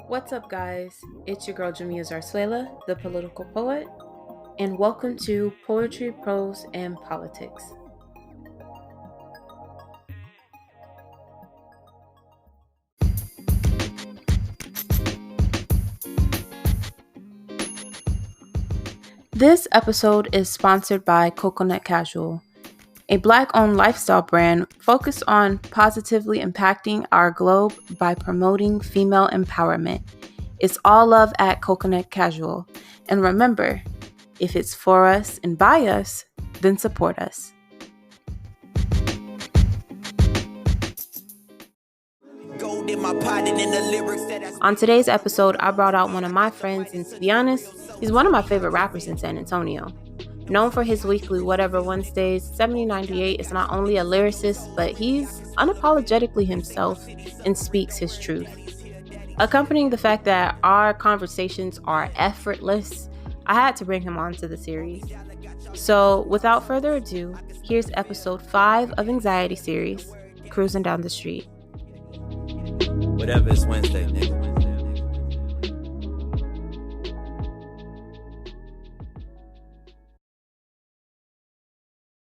What's up, guys? It's your girl Jamia Zarzuela, the political poet, and welcome to Poetry, Prose, and Politics. This episode is sponsored by Coconut Casual, a Black-owned lifestyle brand focused on positively impacting our globe by promoting female empowerment. It's all love at Coconut Casual. And remember, if it's for us and by us, then support us. On today's episode, I brought out one of my friends, and to be honest, he's one of my favorite rappers in San Antonio. Known for his weekly Whatever Wednesdays, 7098 is not only a lyricist, but he's unapologetically himself and speaks his truth. Accompanying the fact that our conversations are effortless, I had to bring him onto the series. So without further ado, here's episode 5 of Anxiety Series, Cruising Down the Street. Whatever, it's Wednesday, nigga.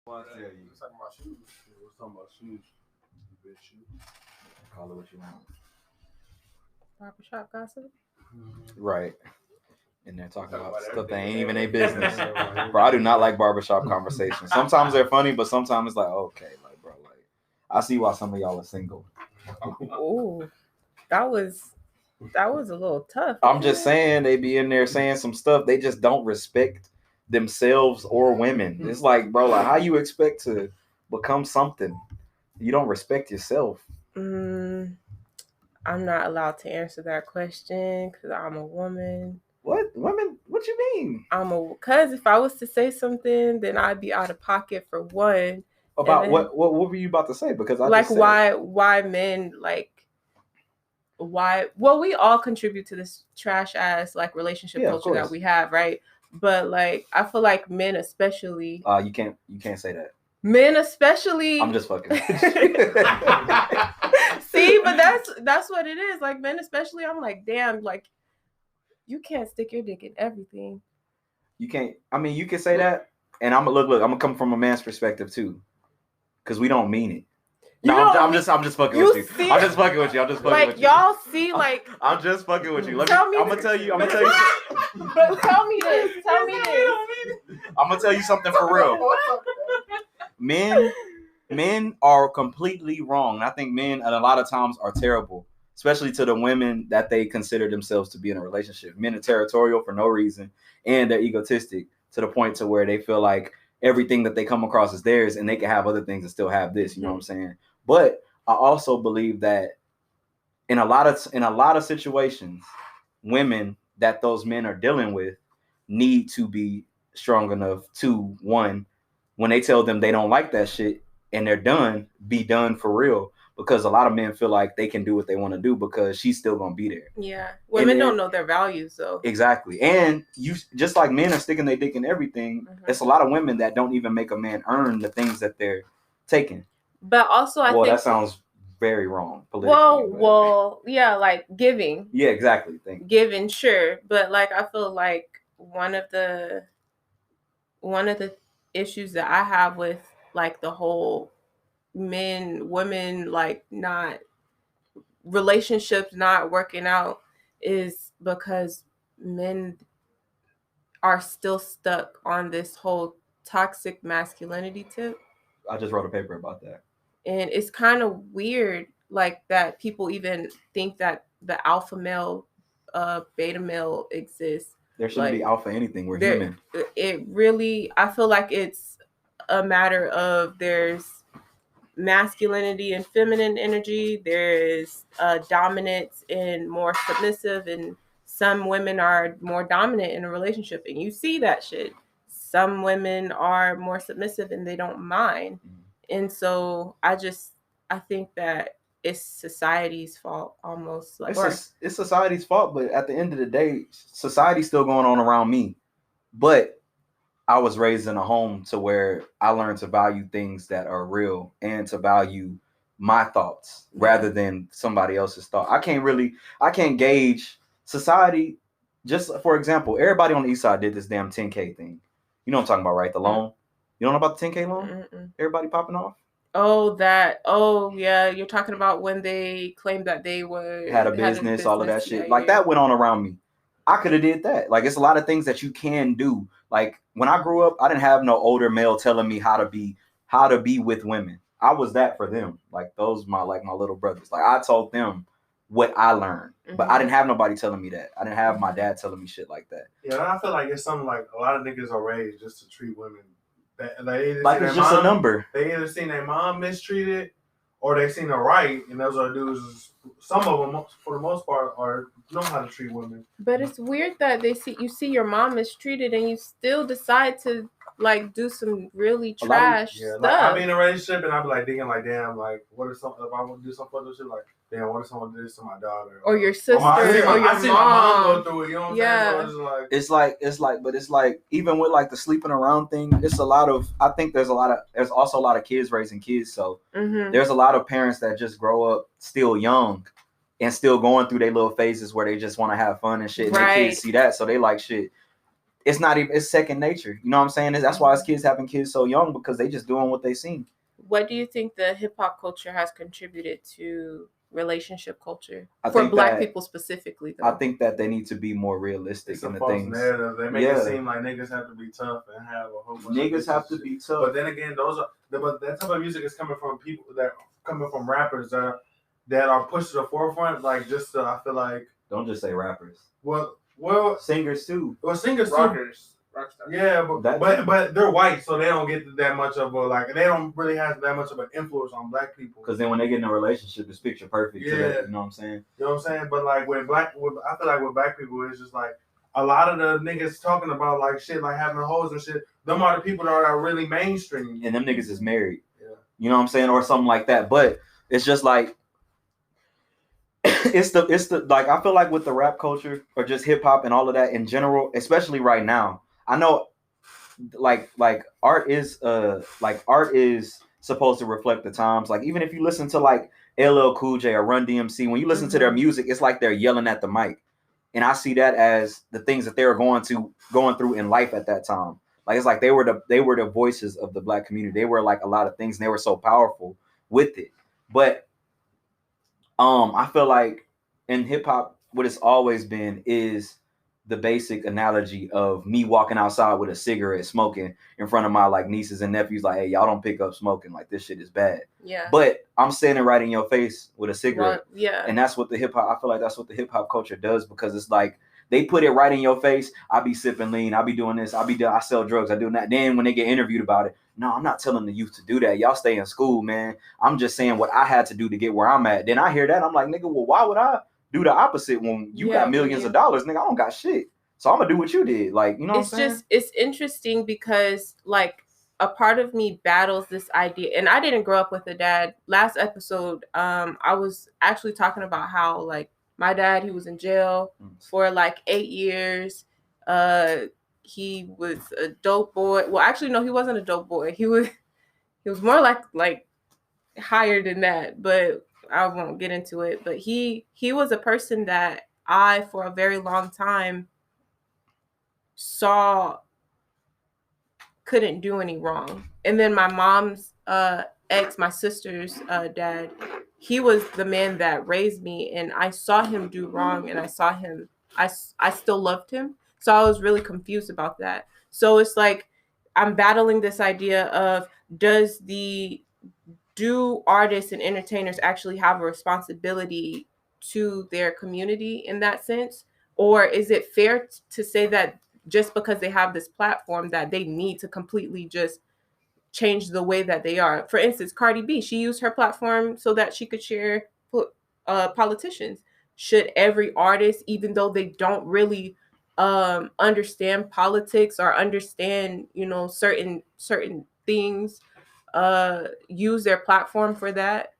Well, I tell you. We're talking about shoes. We're talking about shoes. Big shoes. Call it what you want. Barbershop gossip? Right. And they're talking about stuff that ain't even their business. Bro, I do not like barbershop conversations. Sometimes they're funny, but sometimes it's like, okay, like, bro, like, I see why some of y'all are single. Ooh, that was a little tough. I'm just saying, they be in there saying some stuff. They just don't respect themselves or women. It's like, bro, like, how you expect to become something? You don't respect yourself. I'm not allowed to answer that question because I'm a woman. What? Women? What you mean? Because if I was to say something, then I'd be out of pocket for one. About then, what were you about to say? Because I like just said, why men like why well we all contribute to this trash ass like relationship culture that we have, right? But like I feel like men especially you can't say that. Men especially I'm just fucking See, but that's what it is. Like men especially, I'm like, damn, like you can't stick your dick in everything. You can't. I mean, you can say that, and I'm gonna come from a man's perspective too, because we don't mean it. No, I'm just fucking with you. I'm just fucking with you. I'm just fucking with you. Like y'all see, like I'm just fucking with you. I'm gonna tell you. But tell me this. Tell me this. I'm gonna tell you something for real. Men are completely wrong. I think men at a lot of times are terrible, especially to the women that they consider themselves to be in a relationship. Men are territorial for no reason, and they're egotistic to the point to where they feel like everything that they come across is theirs, and they can have other things and still have this. You know what I'm saying? But I also believe that in a lot of situations, women that those men are dealing with need to be strong enough to, one, when they tell them they don't like that shit and they're done, be done for real. Because a lot of men feel like they can do what they want to do because she's still gonna be there. Yeah, women don't know their values though. Exactly, and you just like men are sticking their dick in everything. It's a lot of women that don't even make a man earn the things that they're taking. But also, I think that sounds very wrong politically. Well, yeah, like giving. Yeah, exactly. Giving, sure, but like I feel like one of the issues that I have with like the whole women like not relationships not working out is because men are still stuck on this whole toxic masculinity tip. I just wrote a paper about that. And it's kind of weird like that people even think that the alpha male, beta male exists. There shouldn't be alpha anything. We're human. It really, I feel like it's a matter of there's masculinity and feminine energy. There is dominance and more submissive, and some women are more dominant in a relationship, and you see that shit. Some women are more submissive and they don't mind. And so I think that it's society's fault almost. Like it's society's fault, but at the end of the day, society's still going on around me. But I was raised in a home to where I learned to value things that are real and to value my thoughts rather than somebody else's thought. I can't gauge society, just for example, everybody on the east side did this damn 10K thing. You know what I'm talking about, right? The loan. You don't know about the 10K loan? Mm-mm. Everybody popping off. Oh, yeah. You're talking about when they claimed that they Had a business, all of that shit. Like that went on around me. I could have did that. Like it's a lot of things that you can do. Like when I grew up, I didn't have no older male telling me how to be with women. I was that for them. Like those my little brothers. Like I told them what I learned, but I didn't have nobody telling me that. I didn't have my dad telling me shit like that. Yeah, I feel like it's something like a lot of niggas are raised just to treat women. Like it's just a number. They either seen their mom mistreated, or they seen her right, and those are dudes. Some of them, for the most part, know how to treat women. But it's weird that you see your mom mistreated, and you still decide to like do some really trash stuff. Like I be in a relationship and I be like thinking like, damn, like what if I want to do some fucked up shit, like damn, what if someone did this to my daughter or your sister or your I see mom. my mom go through it. You know what I'm saying? So it's like even with like the sleeping around thing, it's a lot of. I think there's also a lot of kids raising kids, so there's a lot of parents that just grow up still young and still going through their little phases where they just want to have fun and shit. And their kids see that, so they like shit. It's not even, it's second nature. You know what I'm saying? That's why as kids having kids so young, because they just doing what they seen. What do you think the hip hop culture has contributed to relationship culture for Black people specifically? Though? I think that they need to be more realistic in the things. Narrative. They make it seem like niggas have to be tough and have a whole bunch. Niggas have to be tough. But then again, but that type of music is coming from people from rappers that are pushed to the forefront. Like I feel like don't just say rappers. Well, singers too. Well, singers rockers. Rockstar. Yeah, but they're white, so they don't get that much of they don't really have that much of an influence on Black people. Because then when they get in a relationship, it's picture perfect. Yeah, you know what I'm saying. You know what I'm saying. But like I feel like with Black people, it's just like a lot of the niggas talking about like shit, like having hoes and shit. Them are the people that are really mainstream. And them niggas is married. Yeah. You know what I'm saying, or something like that. But it's just like. It's the like I feel like with the rap culture or just hip hop and all of that in general, especially right now. I know like art is supposed to reflect the times. Like even if you listen to like LL Cool J or Run DMC, when you listen to their music, it's like they're yelling at the mic. And I see that as the things that they were going through in life at that time. Like it's like they were the voices of the Black community. They were like a lot of things and they were so powerful with it. But I feel like in hip hop, what it's always been is the basic analogy of me walking outside with a cigarette, smoking in front of my like nieces and nephews. Like, hey, y'all don't pick up smoking. Like this shit is bad. Yeah. But I'm standing right in your face with a cigarette. Well, yeah. And that's what the hip hop. I feel like that's what the hip hop culture does because it's like they put it right in your face. I be sipping lean. I be doing this. I sell drugs. I do that. Then when they get interviewed about it, no, I'm not telling the youth to do that. Y'all stay in school, man. I'm just saying what I had to do to get where I'm at. Then I hear that. I'm like, nigga, well, why would I do the opposite when you got millions of dollars? Nigga, I don't got shit. So I'm going to do what you did. Like, you know what I'm saying? It's interesting because, like, a part of me battles this idea. And I didn't grow up with a dad. Last episode, I was actually talking about how, like, my dad, he was in jail for, like, 8 years. He was a dope boy. Well, actually, no, he wasn't a dope boy. He was more like higher than that, but I won't get into it. But he was a person that I, for a very long time, saw couldn't do any wrong. And then my mom's my sister's dad, he was the man that raised me, and I saw him do wrong, and I still loved him. So I was really confused about that. So it's like I'm battling this idea of do artists and entertainers actually have a responsibility to their community in that sense? Or is it fair to say that just because they have this platform that they need to completely just change the way that they are? For instance, Cardi B, she used her platform so that she could share politicians. Should every artist, even though they don't really understand politics or understand, certain things, use their platform for that?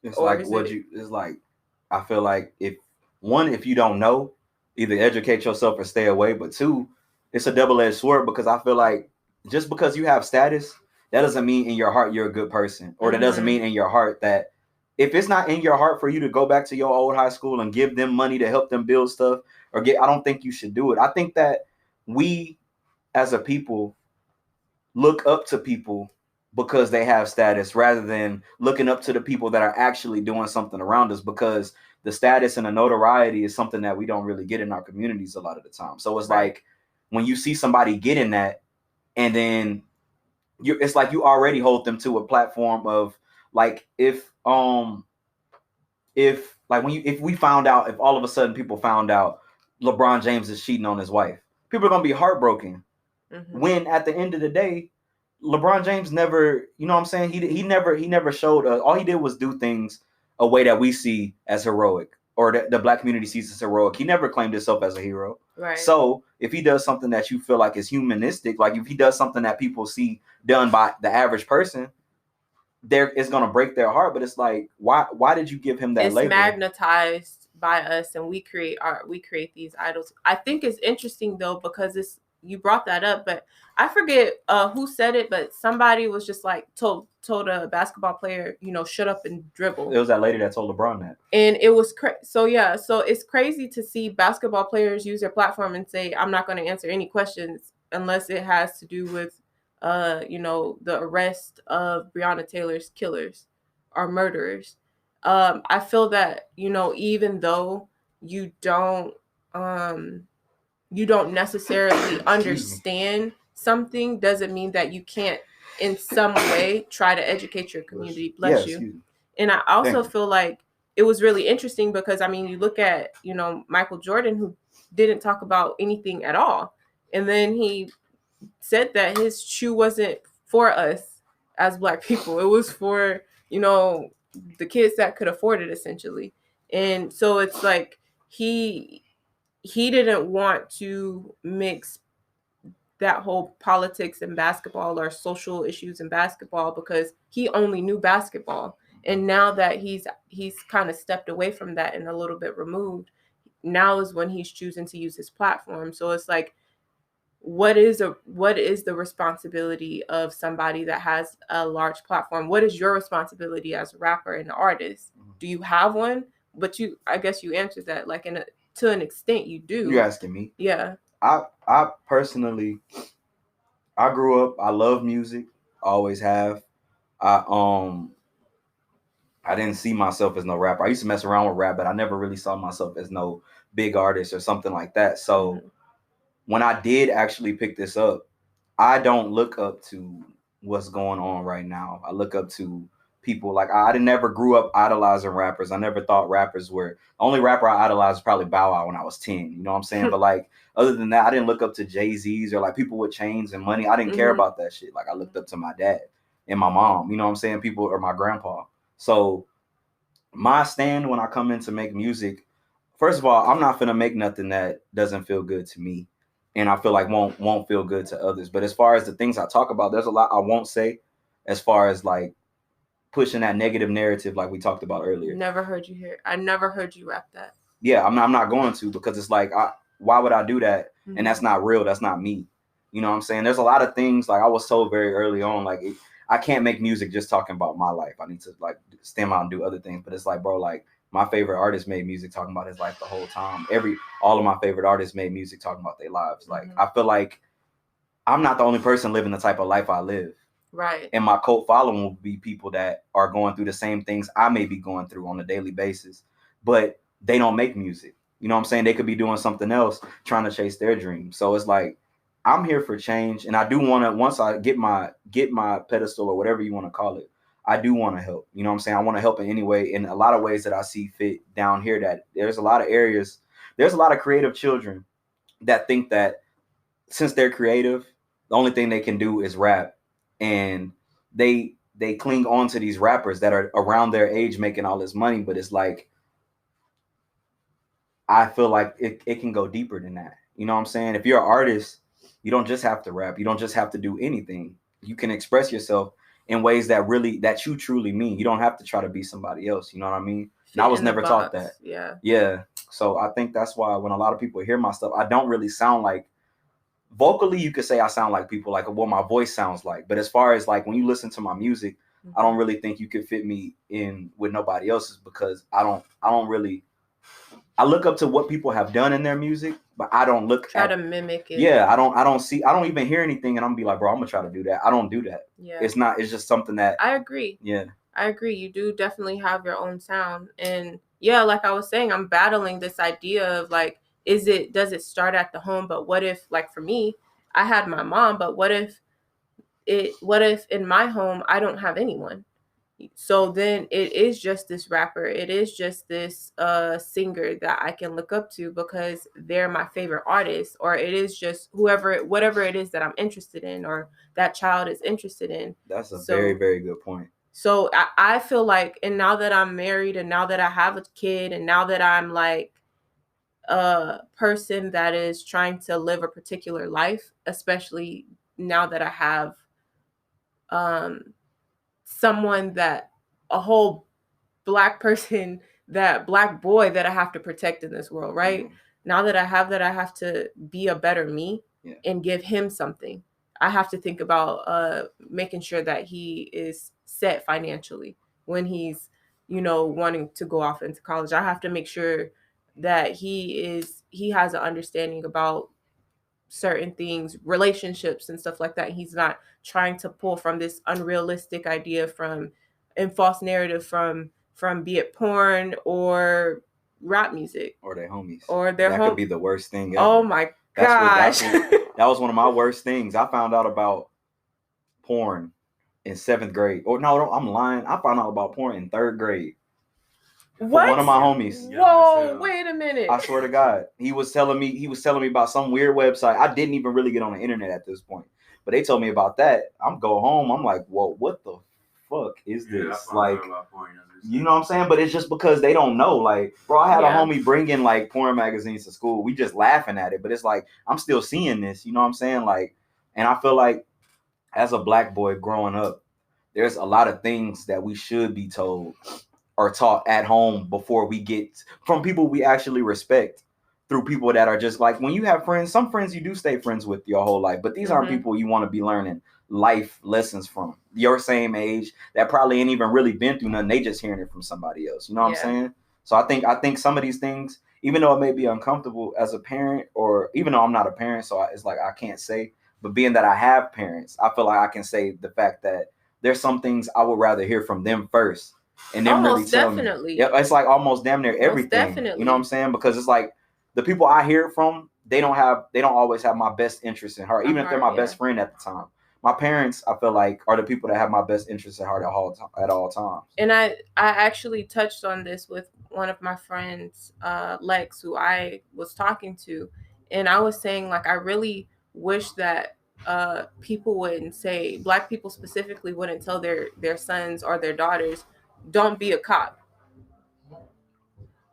It's I feel like if you don't know, either educate yourself or stay away. But two, it's a double-edged sword because I feel like just because you have status, that doesn't mean in your heart you're a good person, or that doesn't mean in your heart that if it's not in your heart for you to go back to your old high school and give them money to help them build stuff I don't think you should do it. I think that we as a people look up to people because they have status rather than looking up to the people that are actually doing something around us, because the status and the notoriety is something that we don't really get in our communities a lot of the time. So it's Right. like when you see somebody getting that, and then it's like you already hold them to a platform of like, if like when you if we found out, if all of a sudden people found out LeBron James is cheating on his wife, people are gonna be heartbroken. Mm-hmm. When at the end of the day, LeBron James never, you know what I'm saying? He never showed all he did was do things a way that we see as heroic, or that the black community sees as heroic. He never claimed himself as a hero. Right. So if he does something that you feel like is humanistic, like if he does something that people see done by the average person, it's gonna break their heart. But it's like, why did you give him that it's label? magnetized by us, and we create these idols. I think it's interesting though, because you brought that up, but I forget who said it, but somebody was just like told a basketball player, shut up and dribble. It was that lady that told LeBron that. And it was so it's crazy to see basketball players use their platform and say, I'm not going to answer any questions unless it has to do with the arrest of Breonna Taylor's killers or murderers. I feel that, even though you don't necessarily understand something, doesn't mean that you can't in some way try to educate your community. Bless you. And I also feel like it was really interesting because, you look at, Michael Jordan, who didn't talk about anything at all. And then he said that his shoe wasn't for us as Black people. It was for, the kids that could afford it, essentially. And so it's like he didn't want to mix that whole politics and basketball or social issues in basketball because he only knew basketball. And now that he's kind of stepped away from that and a little bit removed, now is when he's choosing to use his platform. So it's like, what is the responsibility of somebody that has a large platform? What is your responsibility as a rapper and an artist? Do you have one? But I guess you answered that, like, to an extent you do. You're asking me? Yeah. I personally, I grew up, I love music, always have. I didn't see myself as no rapper. I used to mess around with rap, but I never really saw myself as no big artist or something like that. So when I did actually pick this up, I don't look up to what's going on right now. I look up to people. Like, I never grew up idolizing rappers. I never thought rappers were, the only rapper I idolized was probably Bow Wow when I was 10. You know what I'm saying? But like, other than that, I didn't look up to Jay-Z's or like people with chains and money. I didn't care about that shit. Like, I looked up to my dad and my mom, you know what I'm saying? People, or my grandpa. So my stand when I come in to make music, first of all, I'm not finna make nothing that doesn't feel good to me, and I feel like won't feel good to others. But as far as the things I talk about, there's a lot I won't say, as far as like pushing that negative narrative like we talked about earlier. I never heard you rap that. Yeah, I'm not going to, because it's like, why would I do that? And that's not real. That's not me. You know what I'm saying? There's a lot of things, like I was told very early on, like I can't make music just talking about my life. I need to like stem out and do other things. But it's like, bro, like my favorite artist made music talking about his life the whole time. All of my favorite artists made music talking about their lives. Like, I feel like I'm not the only person living the type of life I live. Right. And my cult following will be people that are going through the same things I may be going through on a daily basis, but they don't make music. You know what I'm saying? They could be doing something else, trying to chase their dreams. So it's like, I'm here for change, and I do want to, once I get my pedestal or whatever you want to call it, I do want to help. You know what I'm saying? I want to help in any way, in a lot of ways that I see fit down here. That there's a lot of areas, there's a lot of creative children that think that since they're creative, the only thing they can do is rap, and they cling on to these rappers that are around their age making all this money. But it's like, I feel like it can go deeper than that. You know what I'm saying? If you're an artist, you don't just have to rap. You don't just have to do anything. You can express yourself in ways that you truly mean. You don't have to try to be somebody else. You know what I mean? And I was never taught that. Yeah. So I think that's why when a lot of people hear my stuff, I don't really sound like, vocally, you could say I sound like people, like what my voice sounds like. But as far as like when you listen to my music, I don't really think you could fit me in with nobody else's because I don't really. I look up to what people have done in their music, but I don't try to mimic it. Yeah, I don't even hear anything, and I'm be like, bro, I'm gonna try to do that. I don't do that. Yeah, it's just something that I agree. Yeah, I agree. You do definitely have your own sound, and yeah, like I was saying, I'm battling this idea of like, does it start at the home? But what if, like for me, I had my mom, but what if in my home I don't have anyone? So then it is just this rapper, it is just this singer that I can look up to because they're my favorite artist, or it is just whatever it is that I'm interested in or that child is interested in. That's a very, very good point. So I feel like, and now that I'm married and now that I have a kid and now that I'm like a person that is trying to live a particular life, especially now that I have someone that a whole black person, that black boy that I have to protect in this world, right? Mm-hmm. Now that I have that, I have to be a better me and give him something. I have to think about making sure that he is set financially when he's, wanting to go off into college. I have to make sure that he has an understanding about certain things, relationships and stuff like that. He's not trying to pull from this unrealistic idea and false narrative from be it porn or rap music or their homies or their that could be the worst thing ever. Oh my gosh. That was one of my worst things. I found out about porn in 7th grade. Or no, I'm lying. I found out about porn in 3rd grade. What? One of my homies. Whoa, wait a minute. I swear to God. He was telling me about some weird website. I didn't even really get on the internet at this point. But they told me about that. I'm go home. I'm like, whoa, what the fuck is this? Like, you know what I'm saying? But it's just because they don't know. Like, bro, I had a homie bringing like porn magazines to school. We just laughing at it. But it's like, I'm still seeing this. You know what I'm saying? Like, and I feel like as a black boy growing up, there's a lot of things that we should be told or taught at home before we get from people we actually respect, through people that are just like, when you have friends, some friends you do stay friends with your whole life, but these aren't people you want to be learning life lessons from. Your same age that probably ain't even really been through nothing. They just hearing it from somebody else. You know what I'm saying? So I think some of these things, even though it may be uncomfortable as a parent, or even though I'm not a parent, so it's like I can't say, but being that I have parents, I feel like I can say the fact that there's some things I would rather hear from them first. And then really tell me. Yeah, it's like almost damn near everything. Definitely. You know what I'm saying? Because it's like the people I hear from, they don't always have my best interest in heart, even if they're my best friend at the time. My parents, I feel like, are the people that have my best interest at heart at all times. And I actually touched on this with one of my friends, Lex, who I was talking to, and I was saying, like, I really wish that people wouldn't say, black people specifically wouldn't tell their sons or their daughters, don't be a cop.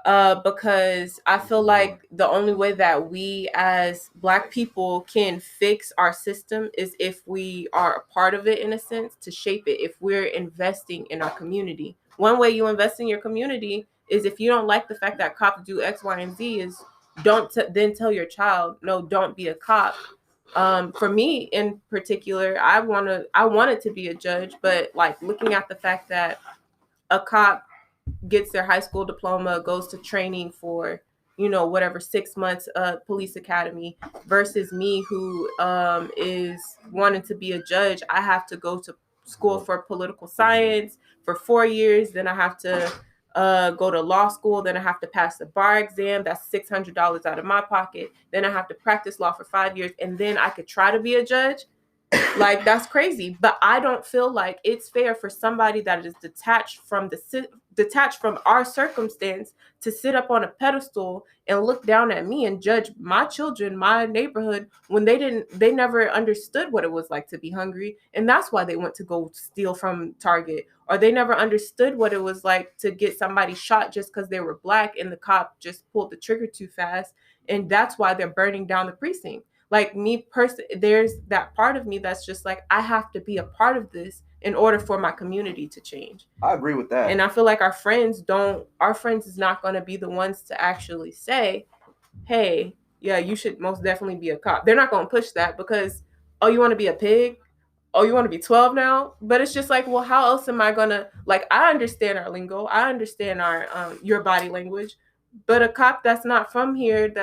Because I feel like the only way that we as black people can fix our system is if we are a part of it, in a sense, to shape it. If we're investing in our community, one way you invest in your community is, if you don't like the fact that cops do X, Y, and Z, is then tell your child, no, don't be a cop. For me in particular, I wanted to be a judge, but like looking at the fact that a cop gets their high school diploma, goes to training for, whatever, 6 months, police academy, versus me who is wanting to be a judge. I have to go to school for political science for 4 years. Then I have to go to law school. Then I have to pass the bar exam. That's $600 out of my pocket. Then I have to practice law for 5 years. And then I could try to be a judge. Like, that's crazy. But I don't feel like it's fair for somebody that is detached from our circumstance to sit up on a pedestal and look down at me and judge my children, my neighborhood, when they never understood what it was like to be hungry. And that's why they went to go steal from Target. Or they never understood what it was like to get somebody shot just because they were black and the cop just pulled the trigger too fast. And that's why they're burning down the precinct. Like, me personally, there's that part of me that's just like, I have to be a part of this in order for my community to change. I agree with that. And I feel like our friends is not going to be the ones to actually say, hey, yeah, you should most definitely be a cop. They're not going to push that because, oh, you want to be a pig? oh, you want to be 12 now? But it's just like, well, how else am I gonna, like, I understand our lingo, I understand our your body language, but a cop that's not from here,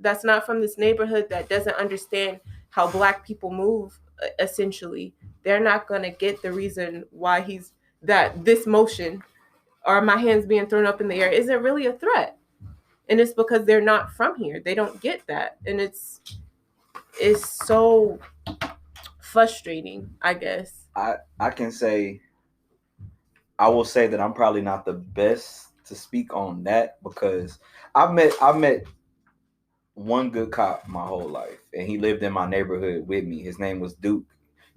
that's not from this neighborhood, that doesn't understand how Black people move, essentially, they're not gonna get the reason why that this motion or my hands being thrown up in the air isn't really a threat. And it's because they're not from here. They don't get that. And it's so frustrating, I guess. I can say, I will say that I'm probably not the best to speak on that, because I've met one good cop my whole life, and he lived in my neighborhood with me. His name was Duke.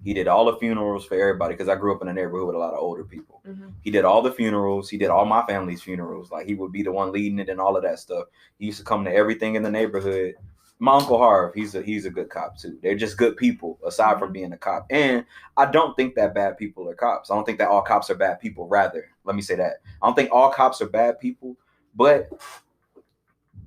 He did all the funerals for everybody, because I grew up in a neighborhood with a lot of older people. Mm-hmm. He did all the funerals. He did all my family's funerals. Like, he would be the one leading it and all of that stuff. He used to come to everything in the neighborhood. My Uncle Harv, he's a good cop too. They're just good people, aside mm-hmm. from being a cop. And I don't think that bad people are cops. I don't think that all cops are bad people. Rather, let me say that. I don't think all cops are bad people. But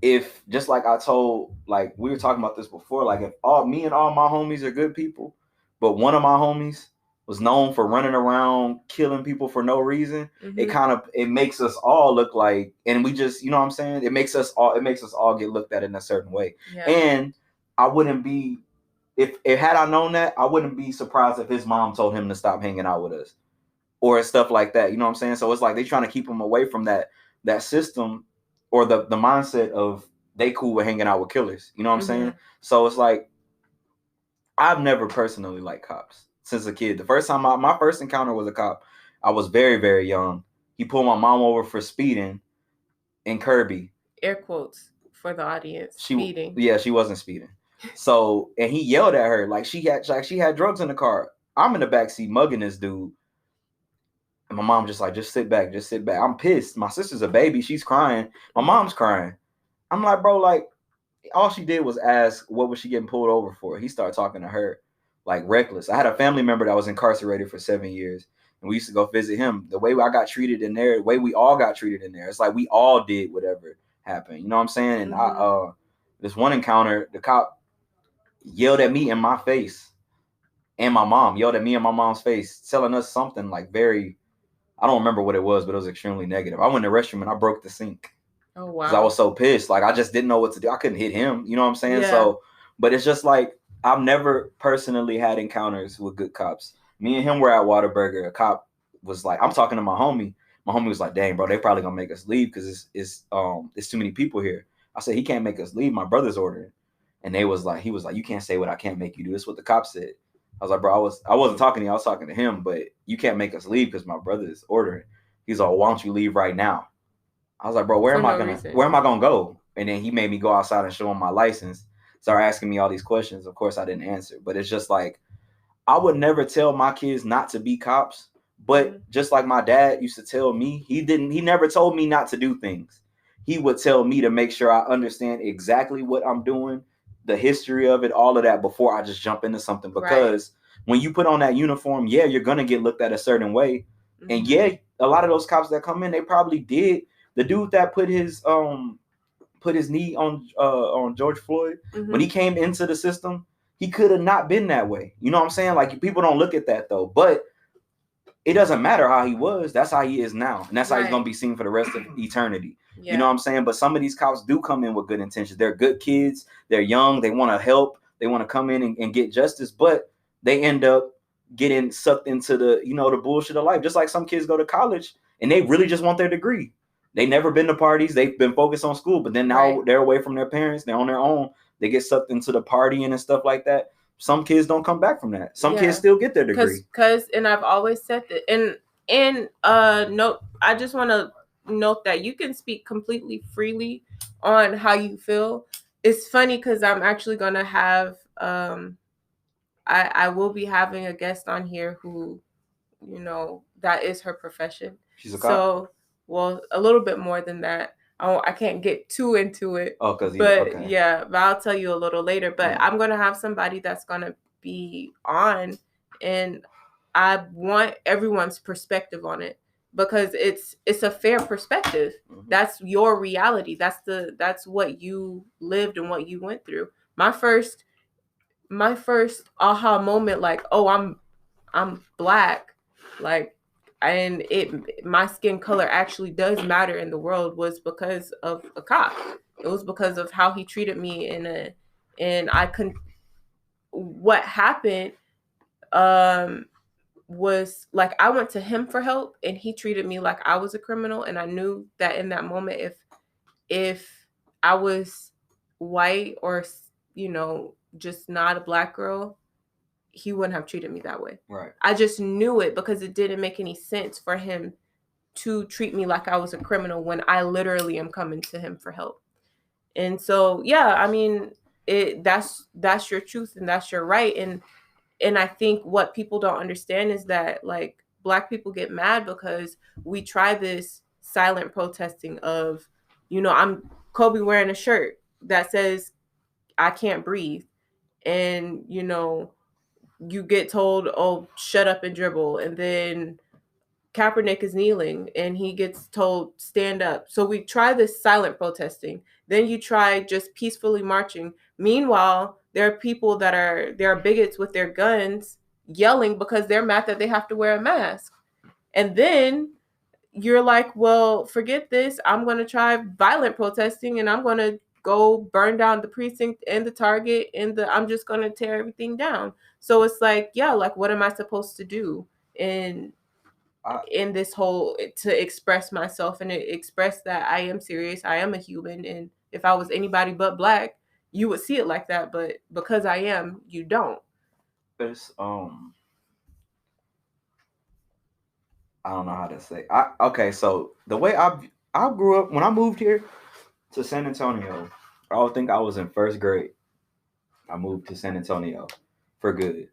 if, just like I told, like we were talking about this before, like if me and all my homies are good people, but one of my homies was known for running around killing people for no reason, mm-hmm. it makes us all look like, and we just, you know what I'm saying? It makes us all get looked at in a certain way. Yeah. And I wouldn't be, if had I known that, I wouldn't be surprised if his mom told him to stop hanging out with us or stuff like that. You know what I'm saying? So it's like they trying to keep him away from that system, or the mindset of they cool with hanging out with killers. You know what I'm mm-hmm. saying? So it's like, I've never personally liked cops since a kid. The first time my first encounter was a cop, I was very, very young. He pulled my mom over for speeding in Kirby. Air quotes for the audience. Speeding. Yeah, she wasn't speeding. So, and he yelled at her like she had drugs in the car. I'm in the backseat mugging this dude. And my mom just like, just sit back. I'm pissed. My sister's a baby. She's crying. My mom's crying. I'm like, bro, like, all she did was ask, what was she getting pulled over for? He started talking to her like reckless. I had a family member that was incarcerated for 7 years, and we used to go visit him. The way I got treated in there, the way we all got treated in there, it's like we all did whatever happened. You know what I'm saying? And mm-hmm. This one encounter, the cop yelled at me in my face, and my mom yelled at me in my mom's face, telling us something like very, I don't remember what it was, but it was extremely negative. I went in the restroom and I broke the sink. Oh, wow. Because I was so pissed. Like, I just didn't know what to do. I couldn't hit him. You know what I'm saying? Yeah. So, but it's just like, I've never personally had encounters with good cops. Me and him were at Whataburger. A cop was like, I'm talking to my homie. My homie was like, dang, bro, they probably gonna make us leave because it's too many people here. I said, he can't make us leave. My brother's ordering. And he was like, you can't say what I can't make you do. This is what the cop said. I was like, bro, I wasn't talking to you. I was talking to him, but you can't make us leave because my brother is ordering. He's like, why don't you leave right now? I was like, bro, where am I gonna go? And then he made me go outside and show him my license. Started asking me all these questions. Of course, I didn't answer. But it's just like, I would never tell my kids not to be cops. But just like my dad used to tell me, he never told me not to do things. He would tell me to make sure I understand exactly what I'm doing, the history of it, all of that, before I just jump into something. Because when you put on that uniform, yeah, you're gonna get looked at a certain way. Mm-hmm. And yeah, a lot of those cops that come in, they probably did. The dude that put his knee on George Floyd, mm-hmm. when he came into the system, he could have not been that way. You know what I'm saying? Like, people don't look at that though. But it doesn't matter how he was. That's how he is now. And that's how he's going to be seen for the rest of eternity. Yeah. You know what I'm saying? But some of these cops do come in with good intentions. They're good kids. They're young. They want to help. They want to come in and get justice. But they end up getting sucked into the, the bullshit of life. Just like some kids go to college and they really just want their degree. They never been to parties. They've been focused on school. But then now they're away from their parents. They're on their own. They get sucked into the partying and stuff like that. Some kids don't come back from that. Some kids still get their degree. And I've always said that. And note, I just want to note that you can speak completely freely on how you feel. It's funny because I'm actually going to have, I will be having a guest on here who, that is her profession. She's a cop? So, well, a little bit more than that. I can't get too into it. Oh, because but I'll tell you a little later. But I'm gonna have somebody that's gonna be on, and I want everyone's perspective on it because it's a fair perspective. Mm-hmm. That's your reality. That's what you lived and what you went through. My first aha moment, like, oh, I'm black, like, and my skin color actually does matter in the world was because of a cop. It was because of how he treated me and I couldn't. What happened was like I went to him for help and he treated me like I was a criminal, and I knew that in that moment if I was white or just not a black girl, he wouldn't have treated me that way. Right. I just knew it because it didn't make any sense for him to treat me like I was a criminal when I literally am coming to him for help. And so, yeah, I mean, that's your truth and that's your right. And I think what people don't understand is that, like, black people get mad because we try this silent protesting of, I'm Kobe wearing a shirt that says I can't breathe, and you get told, oh, shut up and dribble, and then Kaepernick is kneeling and he gets told stand up. So we try this silent protesting. Then you try just peacefully marching. Meanwhile, there are bigots with their guns yelling because they're mad that they have to wear a mask. And then you're like, well, forget this. I'm going to try violent protesting and I'm going to go burn down the precinct and the Target I'm just going to tear everything down. So it's like, yeah, like, what am I supposed to do? And in this whole to express myself and express that I am serious, I am a human, and if I was anybody but black, you would see it like that, but because I am, you don't. It's I don't know how to say. Okay, so the way I grew up when I moved here to San Antonio, I would think I was in first grade. I moved to San Antonio for good.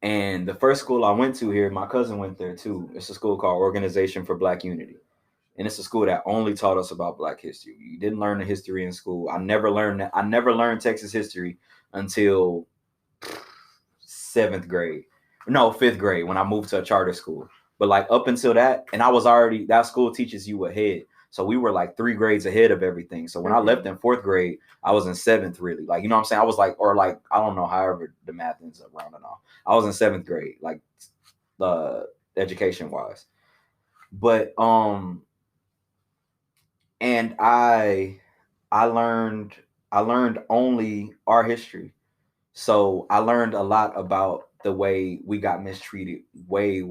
And the first school I went to here, my cousin went there too. It's a school called Organization for Black Unity. And it's a school that only taught us about Black history. You didn't learn the history in school. I never learned that. I never learned Texas history until 5th grade when I moved to a charter school. But like up until that, and that school teaches you ahead. So we were like 3 grades ahead of everything. So when I left in 4th grade, I was in 7th really. Like, you know what I'm saying? I was like, or like, I don't know, however the math ends up rounding off. I was in 7th grade, like education wise. But and I learned only our history. So I learned a lot about the way we got mistreated way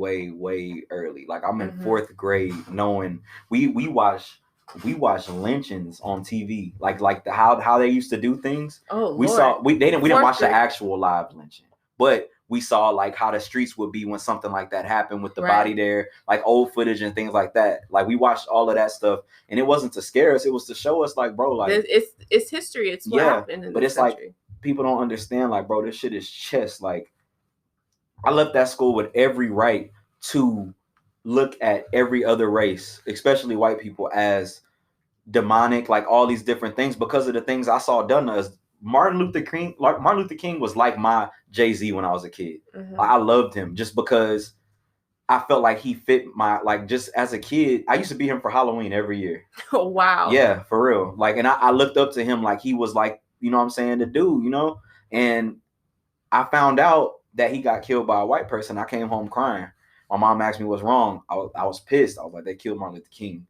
early. Like I'm in 4th grade knowing we watched lynchings on TV, like how they used to do things. Oh, we Lord. saw we didn't watch the actual live lynching, but we saw like how the streets would be when something like that happened with the body there, like old footage and things like that. Like we watched all of that stuff, and it wasn't to scare us; it was to show us, like, bro, like it's history. It's what happened in but this it's country. Like people don't understand, like, bro, this shit is chess. Like I left that school with every right to look at every other race, especially white people, as demonic, like all these different things because of the things I saw done to us. Martin Luther King was like my Jay-Z when I was a kid. Like, I loved him just because I felt like he fit my, like, just as a kid, I used to be him for Halloween every year. Oh, wow. Yeah, for real. Like, and I looked up to him like he was like, you know what I'm saying, the dude, you know? And I found out that he got killed by a white person. I came home crying. My mom asked me what's wrong. I was pissed. I was like, they killed Martin Luther King.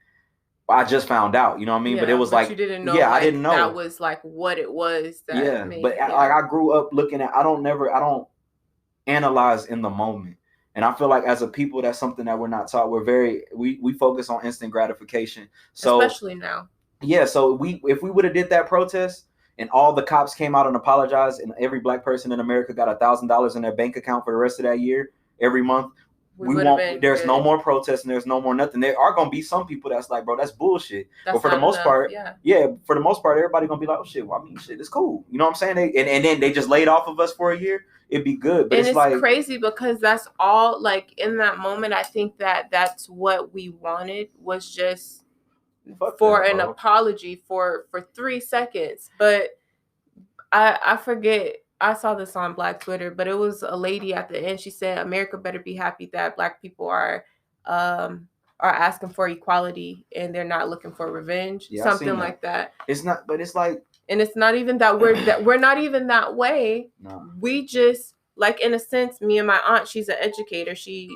I just found out, you know what I mean? But it was like, you didn't know. Yeah, I didn't know that was like what it was. That made but like I grew up looking at. I don't analyze in the moment, and I feel like as a people, that's something that we're not taught. We focus on instant gratification. So especially now. Yeah, so if we would have did that protest and all the cops came out and apologized, and every black person in America got $1,000 in their bank account for the rest of that year, every month. We won't. There's good. No more protests and there's no more nothing. There are gonna be some people that's like, bro, that's bullshit. But for the most part, for the most part, everybody gonna be like, oh shit. Well, I mean, shit, it's cool. You know what I'm saying? And then they just laid off of us for a year. It'd be good. But and it's like crazy because that's all. Like in that moment, I think that's what we wanted was just for an apology for 3 seconds. But I forget. I saw this on Black Twitter, but it was a lady at the end. She said, "America better be happy that black people are asking for equality and they're not looking for revenge." Yeah, something like that. It's not, but it's like, and it's not even that we're not even that way. No. We just like in a sense, me and my aunt, she's an educator. She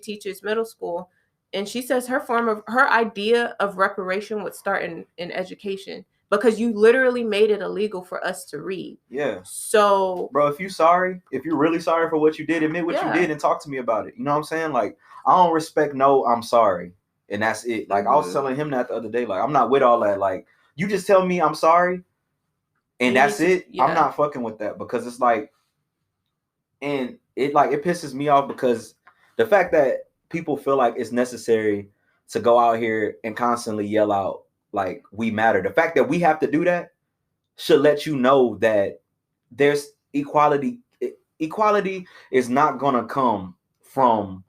teaches middle school, and she says her idea of reparation would start in education, because you literally made it illegal for us to read. Yeah. So, bro, if you're really sorry for what you did, admit what you did and talk to me about it. You know what I'm saying? Like, I don't respect no, I'm sorry, and that's it. Like, I was telling him that the other day. Like, I'm not with all that. Like, you just tell me I'm sorry, and that's it. I'm not fucking with that, because it's like, and it pisses me off, because the fact that people feel like it's necessary to go out here and constantly yell out like we matter. The fact that we have to do that should let you know that there's equality. Equality is not gonna come from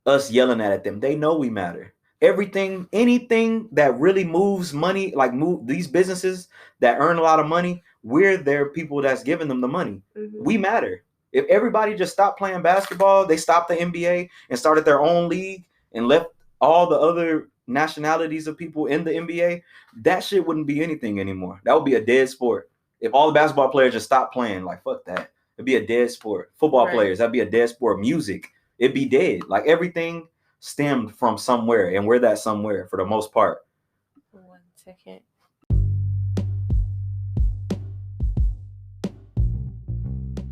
us yelling at them. They know we matter. Anything that really moves money, like move these businesses that earn a lot of money, we're their people that's giving them the money. We matter. If everybody just stopped playing basketball, they stopped the NBA and started their own league and left all the other nationalities of people in the NBA, that shit wouldn't be anything anymore. That would be a dead sport. If all the basketball players just stopped playing, like, fuck that. It'd be a dead sport. Football players, that'd be a dead sport. Music, it'd be dead. Like, everything stemmed from somewhere, and we're that somewhere for the most part. 1 second.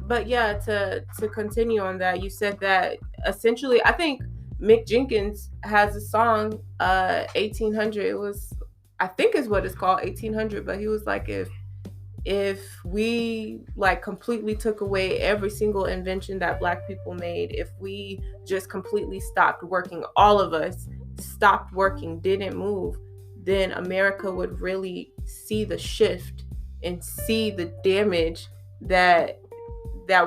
But yeah, to continue on that, you said that essentially, I think Mick Jenkins has a song, 1800. It was, I think is what it's called, 1800. But he was like, if we like completely took away every single invention that Black people made, if we just completely stopped working, all of us stopped working, didn't move, then America would really see the shift and see the damage that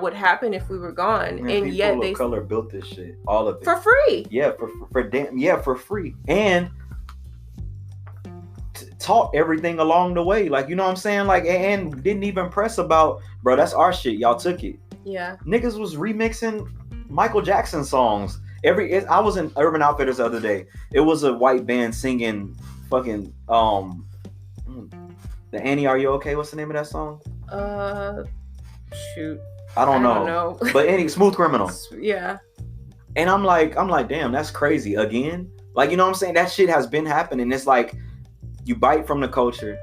would happen if we were gone. Man, and yet they color built this shit, all of it, for free. Yeah, for free, and taught everything along the way. Like, you know what I'm saying? Like, and didn't even press about, bro, that's our shit. Y'all took it. Yeah. Niggas was remixing Michael Jackson songs. I was in Urban Outfitters the other day. It was a white band singing fucking the Annie, Are You Okay? What's the name of that song? Shoot. I don't know. But Smooth Criminal. Yeah. And I'm like, damn, that's crazy. Again? Like, you know what I'm saying? That shit has been happening. It's like, you bite from the culture,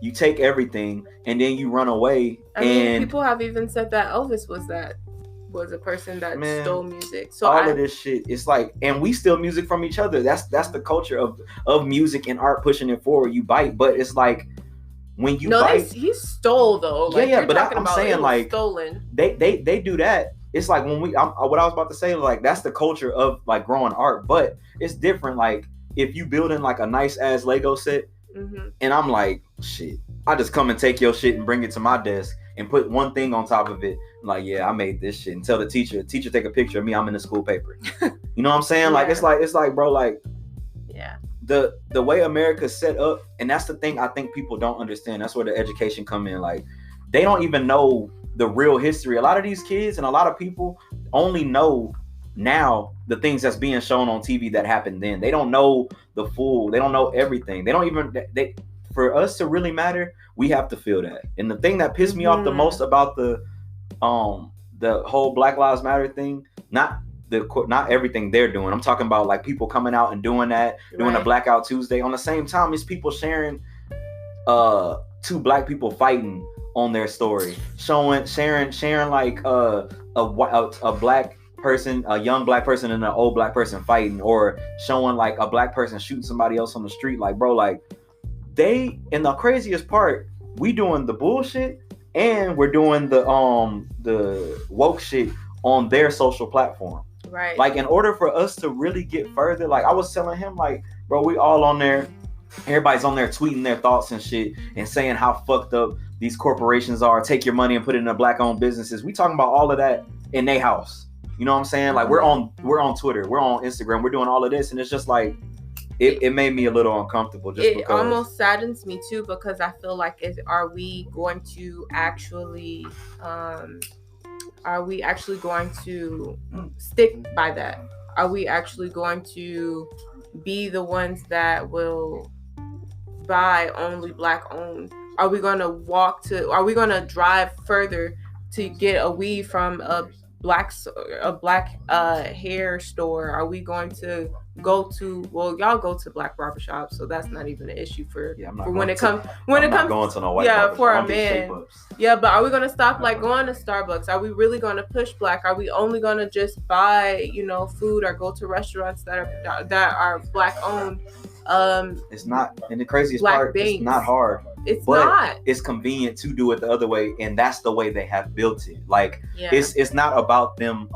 you take everything, and then you run away. I mean, people have even said that Elvis was a person that stole music. So of this shit, it's like, and we steal music from each other. That's the culture of music and art, pushing it forward. You bite, but it's like, when you bite, he stole though. Like, yeah, but I'm saying, like, stolen. They do that. It's like when what I was about to say, like, that's the culture of like growing art, but it's different. Like, if you building like a nice ass Lego set, and I'm like, shit, I just come and take your shit and bring it to my desk and put one thing on top of it. I'm like, yeah, I made this shit, and tell the teacher take a picture of me. I'm in the school paper. You know what I'm saying? Like, it's like, bro, like, yeah. The way America's set up, and that's the thing I think people don't understand. That's where the education come in. Like, they don't even know the real history. A lot of these kids and a lot of people only know now the things that's being shown on TV that happened then. They don't know the full. They don't know everything. They don't even. For us to really matter, we have to feel that. And the thing that pissed me off the most about the whole Black Lives Matter thing, not everything they're doing. I'm talking about like people coming out and doing that, doing a Blackout Tuesday. On the same time, it's people sharing two Black people fighting on their story, sharing like a Black person, a young Black person and an old Black person fighting, or showing like a Black person shooting somebody else on the street. Like, bro, like, and the craziest part, we doing the bullshit and we're doing the woke shit on their social platform. Right. Like, in order for us to really get further, like I was telling him, like, bro, we all on there, everybody's on there tweeting their thoughts and shit and saying how fucked up these corporations are, take your money and put it in Black owned businesses. We talking about all of that in their house. You know what I'm saying? Like, we're on Twitter, we're on Instagram, we're doing all of this, and it's just like, it made me a little uncomfortable. Just because it almost saddens me too, because I feel like, are we going to actually stick by that? Are we actually going to be the ones that will buy only Black owned? Are we going to drive further to get a weed from black hair store? Are we going to go to? Well, y'all go to black barbershops, so that's not even an issue for when it comes going to no white yeah, barbershop. for I a don't get shape man. ups. Yeah, but are we gonna stop like going to Starbucks? Are we really gonna push black? Are we only gonna just buy food or go to restaurants that are black owned? It's not, and the craziest Black part, banks. it's not hard. It's but not. It's convenient to do it the other way, and that's the way they have built it. Like Yeah. it's not about them.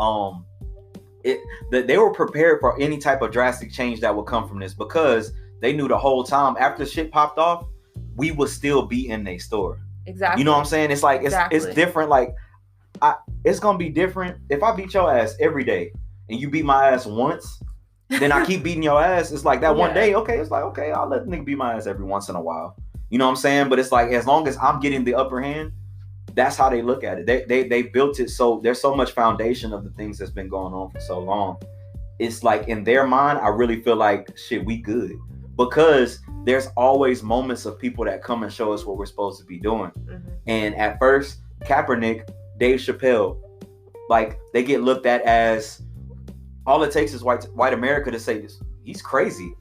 They were prepared for any type of drastic change that would come from this, because they knew the whole time after shit popped off, we would still be in their store. Exactly. You know what I'm saying? It's like it's different. Like it's gonna be different if I beat your ass every day and you beat my ass once. Then I keep beating your ass. It's like that one day. Okay, it's like okay, I'll let the nigga beat my ass every once in a while. You know what I'm saying? But it's like as long as I'm getting the upper hand, that's how they look at it. They built it so there's so much foundation of the things that's been going on for so long. It's like in their mind, I really feel like shit, we good, because there's always moments of people that come and show us what we're supposed to be doing. Mm-hmm. And at first, Kaepernick, Dave Chappelle, like they get looked at as all it takes is white America to say this. He's crazy.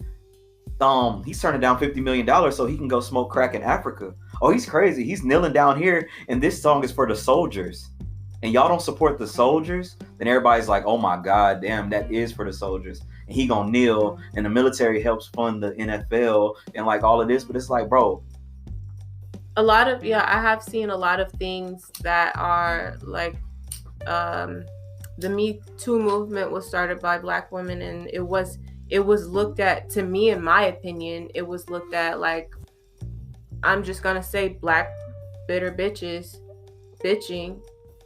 He's turning down $50 million so he can go smoke crack in Africa. Oh, he's crazy. He's kneeling down here, and this song is for the soldiers. And y'all don't support the soldiers, then everybody's like, oh my God, damn, that is for the soldiers. And he gonna kneel, and the military helps fund the NFL and like all of this. But it's like, bro. I have seen a lot of things that are like, the Me Too movement was started by black women, and it was looked at, to me, in my opinion, it was looked at like, I'm just gonna say black bitter bitches bitching,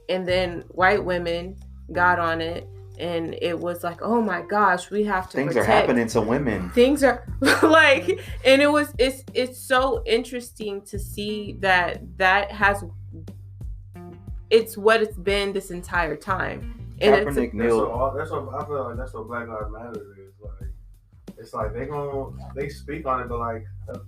and then white women got on it, and it was like, oh my gosh, we have to things protect. Are happening to women. Things are like, and it's so interesting to see that has, it's what it's been this entire time. And that's what I feel like. That's what Black Lives Matter is. Like, it's like they speak on it, but like